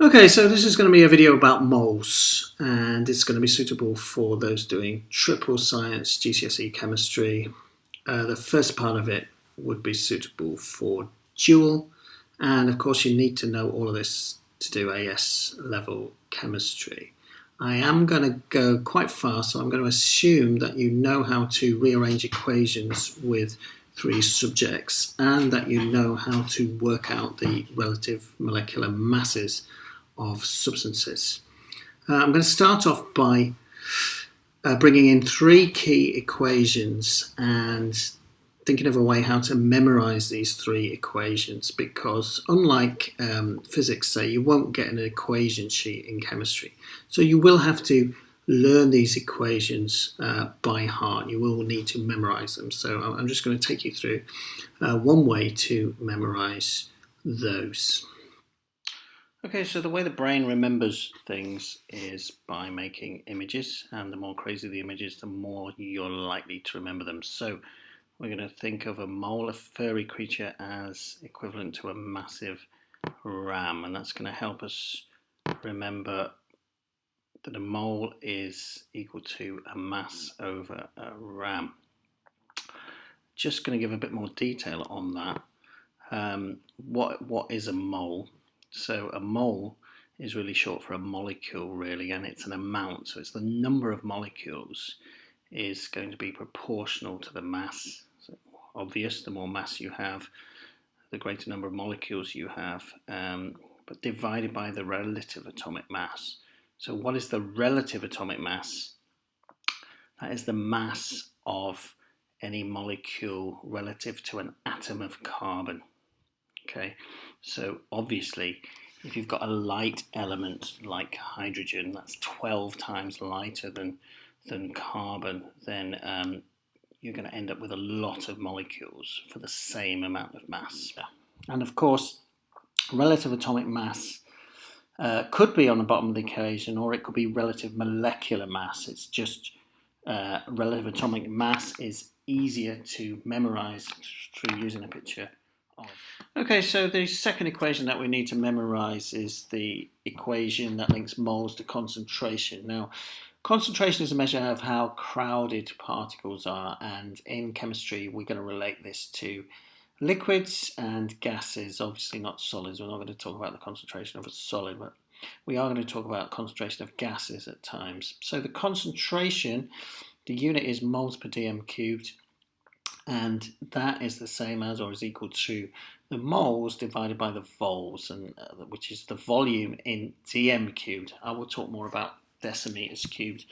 Okay, so this is going to be a video about moles, and it's going to be suitable for those doing triple science GCSE chemistry. The first part of it would be suitable for dual, and of course you need to know all of this to do AS level chemistry. I am going to go quite fast, so I'm going to assume that you know how to rearrange equations with three subjects and that you know how to work out the relative molecular masses of substances. I'm going to start off by bringing in three key equations and thinking of a way how to memorize these three equations, because unlike physics, say, you won't get an equation sheet in chemistry. So you will have to learn these equations by heart. You will need to memorize them. So I'm just going to take you through one way to memorize those. Okay, so the way the brain remembers things is by making images, and the more crazy the images, the more you're likely to remember them. So we're going to think of a mole, a furry creature, as equivalent to a massive ram, and that's going to help us remember that a mole is equal to a mass over a ram. Just going to give a bit more detail on that. What is a mole? So a mole is really short for a molecule, really, and it's an amount. So it's the number of molecules is going to be proportional to the mass. So obvious, the more mass you have, the greater number of molecules you have, but divided by the relative atomic mass. So what is the relative atomic mass? That is the mass of any molecule relative to an atom of carbon. Okay, so obviously, if you've got a light element like hydrogen, that's 12 times lighter than carbon, then you're going to end up with a lot of molecules for the same amount of mass. And of course, relative atomic mass could be on the bottom of the equation, or it could be relative molecular mass. It's just relative atomic mass is easier to memorize through using a picture. Okay, so the second equation that we need to memorize is the equation that links moles to concentration. Now, concentration is a measure of how crowded particles are, and in chemistry we're going to relate this to liquids and gases, obviously not solids. We're not going to talk about the concentration of a solid, but we are going to talk about concentration of gases at times. So the concentration, the unit is moles per dm cubed, and that is the same as or is equal to the moles divided by the vols, and which is the volume in dm cubed. I will talk more about decimeters cubed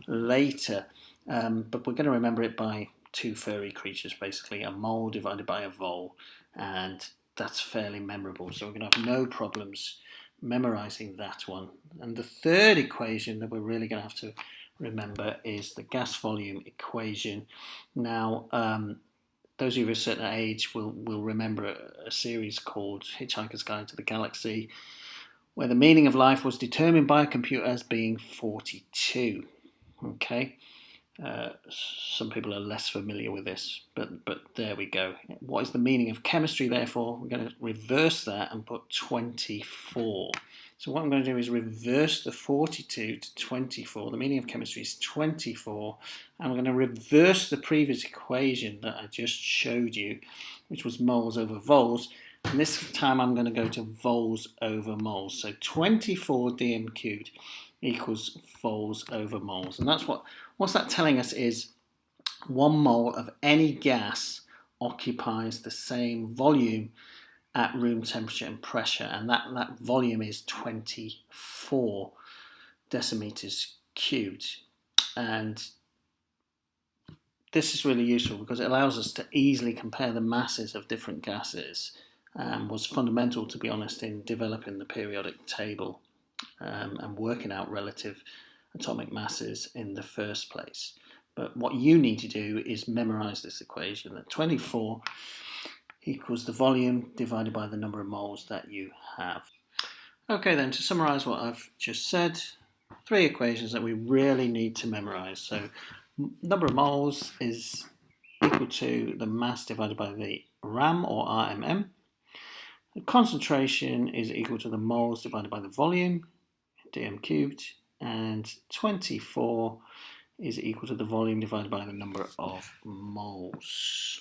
later, but we're going to remember it by two furry creatures, basically a mole divided by a vol, and that's fairly memorable, so we're going to have no problems memorizing that one. And the third equation that we're really going to have to remember is the gas volume equation. Now, those of you of a certain age will remember a series called Hitchhiker's Guide to the Galaxy, where the meaning of life was determined by a computer as being 42. Okay, some people are less familiar with this, but there we go. What is the meaning of chemistry, therefore? We're going to reverse that and put 24. So what I'm going to do is reverse the 42 to 24. The meaning of chemistry is 24. And I'm going to reverse the previous equation that I just showed you, which was moles over vols. And this time I'm going to go to vols over moles. So 24 dm cubed equals vols over moles. And that's what's that telling us is 1 mole of any gas occupies the same volume at room temperature and pressure, and that volume is 24 decimeters cubed. And this is really useful because it allows us to easily compare the masses of different gases, and was fundamental, to be honest, in developing the periodic table and working out relative atomic masses in the first place. But what you need to do is memorize this equation, that 24 equals the volume divided by the number of moles that you have. Okay, then, to summarize what I've just said, three equations that we really need to memorize. So number of moles is equal to the mass divided by the ram, or RMM. The concentration is equal to the moles divided by the volume, dm cubed, and 24 is equal to the volume divided by the number of moles.